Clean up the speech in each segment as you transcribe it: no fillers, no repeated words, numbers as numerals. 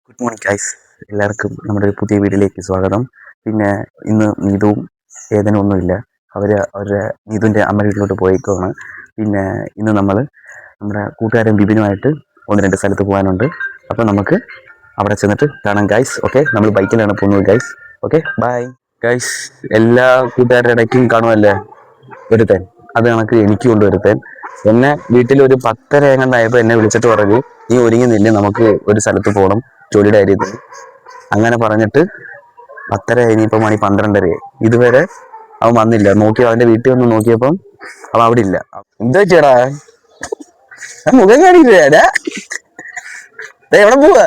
Good morning guys. എല്ലാവർക്കും നമ്മുടെ ഒരു പുതിയ വീഡിയോയിലേക്ക് സ്വാഗതം. പിന്നെ ഇന്ന് നീതുവും ഏതനും ഒന്നുമില്ല. അവരുടെ നീതുവിൻ്റെ അമ്മ വീട്ടിലോട്ട് പോയേക്കുവാണ്. പിന്നെ ഇന്ന് നമ്മൾ നമ്മുടെ കൂട്ടുകാരൻ ബിബിനുമായിട്ട് ഒന്ന് രണ്ട് സ്ഥലത്ത് പോകാനുണ്ട്. അപ്പോൾ നമുക്ക് അവിടെ ചെന്നിട്ട് കാണാം ഗൈസ്. ഓക്കെ, നമ്മൾ ബൈക്കിലാണ് പോകുന്നത് ഗൈസ്. Okay, bye guys. എല്ലാ കൂട്ടുകാരുടെ ഇടയ്ക്കും കാണുമല്ലേ ഒരുത്തൻ. അത് കണക്ക് എനിക്കും ഉണ്ട് ഒരുത്തൻ. എന്നെ വീട്ടിൽ ഒരു 10:30 എങ്ങാണ്ടായപ്പോൾ എന്നെ വിളിച്ചിട്ട് പറഞ്ഞു, നീ ഒരുങ്ങുന്നില്ലേ, നമുക്ക് ഒരു സ്ഥലത്ത് പോകണം ജോലിയുടെ കാര്യത്തിൽ. അങ്ങനെ പറഞ്ഞിട്ട് 10:30 ഇനിയിപ്പോൾ മണി 12:30. ഇതുവരെ അവൻ വന്നില്ല. അവൻ്റെ വീട്ടിൽ വന്ന് നോക്കിയപ്പം അവൻ അവിടെ ഇല്ല. എന്താ ചേടാ മുഖം കാണിക്കില്ലേ? എവിടെ പോവാ?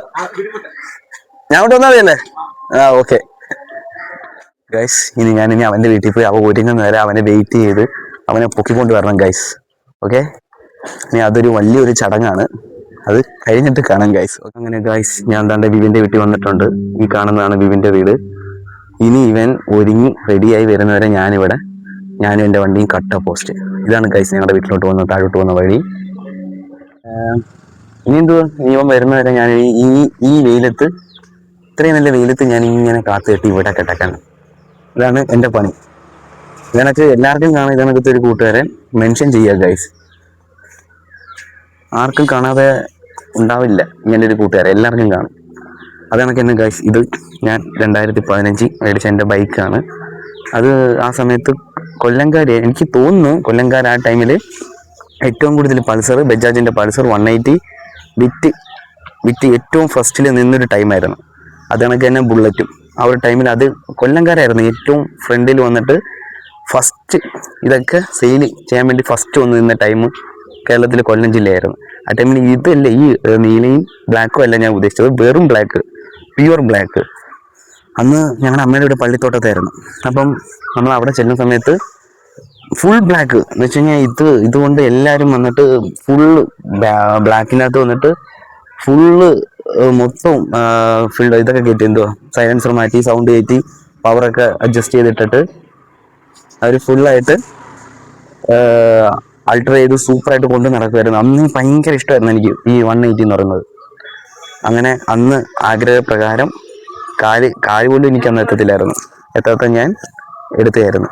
ഞാൻ അവിടെ വന്നാൽ മതിയല്ലേ? Okay guys. ഇനി അവൻ്റെ വീട്ടിൽ പോയി അവൻ ഒരുങ്ങുന്ന നേരം അവനെ വെയിറ്റ് ചെയ്ത് അവനെ പൊക്കിക്കൊണ്ട് വരണം ഗൈസ്. ഓക്കെ, ഇനി അതൊരു വലിയൊരു ചടങ്ങാണ്. അത് കഴിഞ്ഞിട്ട് കാണാം ഗൈസ്. അങ്ങനെ ഗൈസ്, ഞാൻ എന്താണ്ട് വിവിൻ്റെ വീട്ടിൽ വന്നിട്ടുണ്ട്. ഈ കാണുന്നതാണ് വിവിൻ്റെ വീട്. ഇനി ഇവൻ ഒരുങ്ങി റെഡിയായി വരുന്നവരെ ഞാനും എൻ്റെ വണ്ടിയും കട്ട പോസ്റ്റ്. ഇതാണ് ഗൈസ് ഞങ്ങളുടെ വീട്ടിലോട്ട് വന്ന് താഴോട്ട് പോകുന്ന വഴി. ഇനി ഇവൻ വരുന്നവരെ ഞാൻ ഈ വെയിലത്ത്, ഇത്രയും നല്ല വെയിലത്ത് ഞാൻ ഇങ്ങനെ കാത്തു കെട്ടി ഇവിടെ കിടക്കണം. ഇതാണ് എൻ്റെ പണി. ഇതിനകത്ത് എല്ലാവർക്കും കാണാം. ഇതിനകത്ത് ഒരു കൂട്ടുകാരൻ മെൻഷൻ ചെയ്യുക ഗൈസ്. ആർക്കും കാണാതെ ഉണ്ടാവില്ല ഇങ്ങനൊരു കൂട്ടുകാരൻ, എല്ലാവർക്കും കാണും. അത് കണക്ക് തന്നെ ഗൈസ്. ഇത് ഞാൻ 2015 മേടിച്ച എൻ്റെ ബൈക്കാണ്. അത് ആ സമയത്ത് കൊല്ലംകാർ, എനിക്ക് തോന്നുന്നു കൊല്ലംകാർ ആ ടൈമിൽ ഏറ്റവും കൂടുതൽ പൾസർ, ബജാജിൻ്റെ പൾസർ 180 വിറ്റ് ഏറ്റവും ഫസ്റ്റിൽ നിന്നൊരു ടൈമായിരുന്നു. അത് കണക്ക് തന്നെ ബുള്ളറ്റും ആ ഒരു ടൈമിൽ അത് കൊല്ലംകാരായിരുന്നു ഏറ്റവും ഫ്രണ്ടിൽ വന്നിട്ട് ഫസ്റ്റ് ഇതൊക്കെ സെയിൽ ചെയ്യാൻ വേണ്ടി ഫസ്റ്റ് വന്ന് നിന്ന ടൈം കേരളത്തിലെ കൊല്ലം ജില്ലയായിരുന്നു. ആ ടൈമിൽ ഇതല്ല, ഈ നീലയും ബ്ലാക്കും അല്ല ഞാൻ ഉദ്ദേശിച്ചത്, വെറും ബ്ലാക്ക്, പ്യുവർ ബ്ലാക്ക്. അന്ന് ഞങ്ങളുടെ അമ്മയുടെ ഇവിടെ പള്ളിത്തോട്ടത്തായിരുന്നു. അപ്പം നമ്മൾ അവിടെ ചെല്ലുന്ന സമയത്ത് ഫുൾ ബ്ലാക്ക് എന്ന് വെച്ച് കഴിഞ്ഞാൽ ഇതുകൊണ്ട് എല്ലാവരും വന്നിട്ട് ഫുള്ള് ബ്ലാക്കിനകത്ത് വന്നിട്ട് ഫുള്ള് മൊത്തം ഇതൊക്കെ കയറ്റി, സൈലൻസർ മാറ്റി, സൗണ്ട് കയറ്റി, പവറൊക്കെ അഡ്ജസ്റ്റ് ചെയ്തിട്ടിട്ട് അവർ ഫുള്ളായിട്ട് അൾട്ടർ ചെയ്ത് സൂപ്പറായിട്ട് കൊണ്ട് നടക്കുമായിരുന്നു. അന്ന് ഭയങ്കര ഇഷ്ടമായിരുന്നു എനിക്ക് ഈ 180 എന്ന് പറയുന്നത്. അങ്ങനെ അന്ന് ആഗ്രഹപ്രകാരം കാല് പോലും എനിക്ക് അന്ന് എത്താത്ത ഞാൻ എടുത്തായിരുന്നു.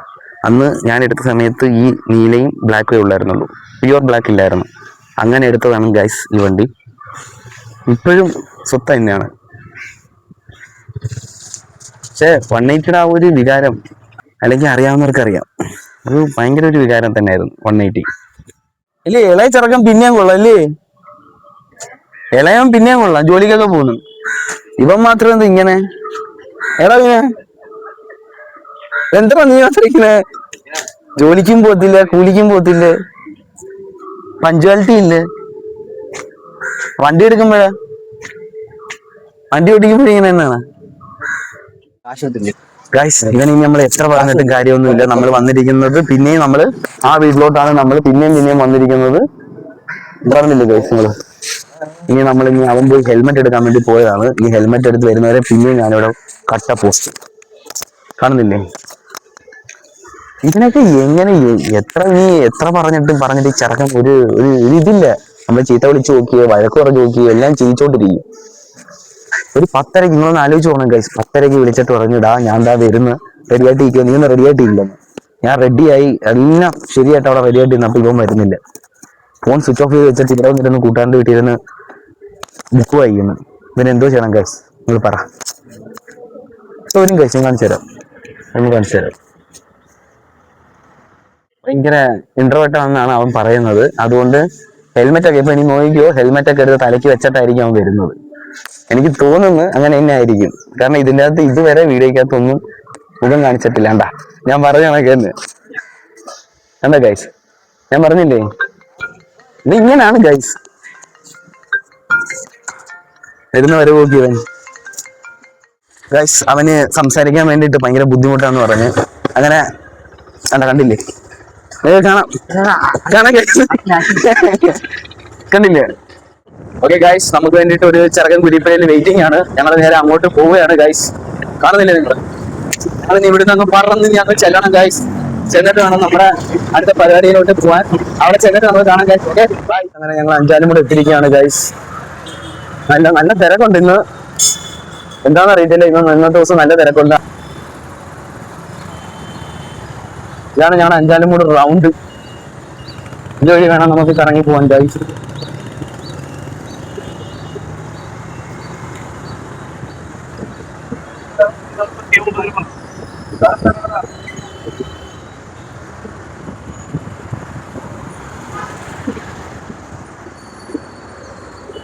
അന്ന് ഞാൻ എടുത്ത സമയത്ത് ഈ നീലയും ബ്ലാക്കേ ഉള്ളായിരുന്നുള്ളൂ, പ്യുവർ ബ്ലാക്ക് ഇല്ലായിരുന്നു. അങ്ങനെ എടുത്തതാണ് ഗൈസ് ഈ വണ്ടി. ഇപ്പോഴും സ്വത്ത് തന്നെയാണ്. പക്ഷേ 180 ആ ഒരു വികാരം അല്ലെങ്കിൽ അറിയാവുന്നവർക്കറിയാം, അത് ഭയങ്കര ഒരു വികാരം തന്നെയായിരുന്നു 180. ഇല്ലേ, ഇളയ ചെറുക്കൻ പിന്നെയും കൊള്ളാം അല്ലേ? ഇളയവൻ പിന്നെയും കൊള്ളാം, ജോലിക്കൊക്കെ പോകുന്നു. ഇവൻ മാത്രം എന്താ ഇങ്ങനെ? എടാ എന്താ നീ മാത്രിങ്ങനെ? ജോലിക്കും പോത്തില്ല, കൂലിക്കും പോത്തില്ല, പഞ്ച്വാലിറ്റി ഇല്ല. വണ്ടി എടുക്കുമ്പോഴാ, വണ്ടി ഓടിക്കുമ്പോഴിങ്ങനെ തന്നെയാണ് ഗൈസ്. ഇവന് നമ്മൾ എത്ര പറഞ്ഞിട്ടും കാര്യമൊന്നുമില്ല. നമ്മൾ വന്നിരിക്കുന്നത് പിന്നെയും ആ വീട്ടിലോട്ടാണ് നമ്മൾ പിന്നെയും വന്നിരിക്കുന്നത്. പറഞ്ഞില്ലേ ഗൈസ് നിങ്ങൾ? ഇനി അവൻ പോയി ഹെൽമെറ്റ് എടുക്കാൻ വേണ്ടി പോയതാണ്. ഈ ഹെൽമെറ്റ് എടുത്ത് വരുന്നവരെ പിന്നെയും ഞാനിവിടെ കട്ട പോസ്റ്റ് കാണുന്നില്ലേ? ഇതിനൊക്കെ എങ്ങനെ എത്ര പറഞ്ഞിട്ട് ചെറുക്കൻ ഒരു ഇതില്ല. നമ്മൾ ചീത്ത വിളിച്ചു നോക്കിയോ, വഴക്ക് പറഞ്ഞു നോക്കിയോ, എല്ലാം ചെയ്യിച്ചോണ്ടിരിക്കും. ഒരു 10:30 നിങ്ങളൊന്ന് ആലോചിച്ച് പോകണം ഗൈസ്. 10:30 വിളിച്ചിട്ട് പറഞ്ഞിടാ ഞാൻ വരുന്നു, റെഡിയായിട്ടിരിക്കുക. നീ ഒന്നും റെഡിയായിട്ടില്ലെന്ന്. ഞാൻ റെഡിയായി, എല്ലാം ശരിയായിട്ട് അവിടെ റെഡിയായിട്ടിരുന്നപ്പോൾ ഇവൻ വരുന്നില്ല. ഫോൺ സ്വിച്ച് ഓഫ് ചെയ്ത് വെച്ചിട്ട് ഇവിടെ വന്നിരുന്ന് കൂട്ടാണ്ട് വീട്ടിലിരുന്ന് ബുക്ക് വായിക്കുന്നു. പിന്നെ എന്തോ ചെയ്യണം ഗൈസ്, നിങ്ങൾ പറ. വരും ഗൈസ്, ഞാൻ കാണിച്ചു തരാം. ഭയങ്കര ഇൻട്രോവേർട്ടാണെന്നാണ് അവൻ പറയുന്നത്. അതുകൊണ്ട് ഹെൽമെറ്റ് ഒക്കെ, ഇപ്പൊ ഇനി നോക്കിയോ, ഹെൽമെറ്റ് ഒക്കെ എടുത്ത് തലയ്ക്ക് വെച്ചിട്ടായിരിക്കും അവൻ വരുന്നത്. എനിക്ക് തോന്നുന്നു അങ്ങനെ തന്നെ ആയിരിക്കും. കാരണം ഇതിൻ്റെ അകത്ത് ഇതുവരെ വീഡിയോക്കകത്തൊന്നും മുഖം കാണിച്ചിട്ടില്ല. ഞാൻ പറഞ്ഞ കണക്ക് എന്താ ഗൈസ്, ഞാൻ പറഞ്ഞില്ലേ ഇത് ഇങ്ങനെയാണ് ഗൈസ്. വരുന്ന വരെ നോക്കിയവൻ ഗൈസ്. അവന് സംസാരിക്കാൻ വേണ്ടിയിട്ട് ഭയങ്കര ബുദ്ധിമുട്ടാന്ന് പറഞ്ഞ് അങ്ങനെ കണ്ടില്ലേ, കണ്ടില്ലേ? ഓക്കെ ഗൈസ്, നമുക്ക് വേണ്ടിയിട്ട് ഒരു ചെറുക്കൻ കുരിപ്പയിൽ വെയിറ്റിംഗ് ആണ്. ഞങ്ങൾ നേരെ അങ്ങോട്ട് പോവുകയാണ് ഗൈസ്. കാണുന്നില്ലേ നിങ്ങൾ? അതിന് ഇവിടുന്ന് അങ്ങ് പറന്ന് ഞങ്ങൾ ചെല്ലണം ഗൈസ്. ചെന്നിട്ട് വേണം നമ്മുടെ അടുത്ത പരിപാടിയിലോട്ട് പോവാൻ. അവിടെ ചെന്നിട്ട് നമ്മൾ കാണാൻ ഗൈസ്. Okay bye. അങ്ങനെ ഞങ്ങൾ 5 കൂടെ എത്തിയിരിക്കുകയാണ് ഗൈസ്. നല്ല തിരക്കുണ്ട് ഇന്ന്. എന്താണെന്ന് അറിയത്തില്ല, ഇന്നത്തെ ദിവസം നല്ല തിരക്കുണ്ട്. ഇതാണ് ഞാൻ അഞ്ചാലുമൂട് റൗണ്ട്. ഇതുവഴി വേണം നമുക്ക് കറങ്ങി പോകാൻ ഗൈസ്.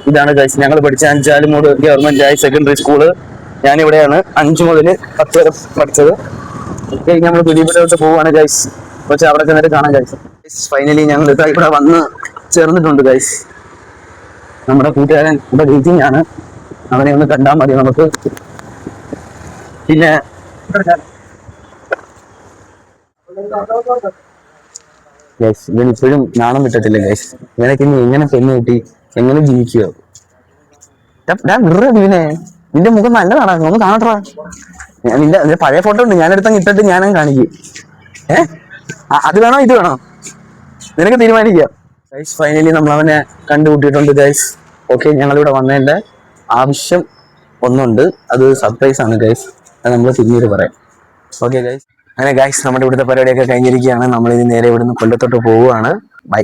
ഇതാണ് ഗൈസ് ഞങ്ങൾ പഠിച്ച Anchalumoodu government higher secondary school. ഞാനിവിടെയാണ് 5 മുതൽ 10 വരെ പഠിച്ചത്. നമ്മൾ പിടിപെട്ടോട്ട് പോവാണ് ഗൈസ്. പക്ഷെ അവിടെ ചെന്നിട്ട് കാണാം ഗൈസ്. ഫൈനലി ഞങ്ങൾ ഇവിടെ വന്ന് ചേർന്നിട്ടുണ്ട് ഗൈസ്. നമ്മുടെ കൂട്ടുകാരൻ ഇവിടെ വെയിറ്റിംഗ് ആണ്. അവനെ ഒന്ന് കണ്ടാൽ മതി നമുക്ക്. പിന്നെ ഗൈസ് ഇവൻ ഇപ്പോഴും നാണം വിട്ടിട്ടില്ല ഗൈസ്. ഇവനൊക്കെ ഇനി എങ്ങനെ പെണ്ണ് കിട്ടി എങ്ങനെ ജീവിക്കുക? പിന്നെ നിന്റെ മുഖം നല്ലതാണ്, ഒന്ന് കാണട്ടാ. നിന്റെ പഴയ ഫോട്ടോ ഉണ്ട്, ഞാനെടുത്തങ്ങ് ഇട്ടിട്ട് ഞാനങ്ങ് കാണിക്കും. അത് വേണോ ഇത് വേണോ നിനക്ക് തീരുമാനിക്കാം. ഗൈസ് ഫൈനലി നമ്മൾ അവനെ കണ്ടുകൂട്ടിയിട്ടുണ്ട് ഗൈസ്. ഓക്കെ, ഞങ്ങളിവിടെ വന്നതിന്റെ ആവശ്യം ഒന്നുണ്ട്, അത് സർപ്രൈസ് ആണ് ഗൈസ്. അത് നമ്മൾ പിന്നീട് പറയാം. Okay guys. അങ്ങനെ ഗൈസ് നമ്മുടെ ഇവിടുത്തെ പരിപാടിയൊക്കെ കഴിഞ്ഞിരിക്കുകയാണ്. നമ്മളിനി നേരെ ഇവിടുന്ന് കൊല്ലത്തോട്ട് പോവുകയാണ്. ബൈ.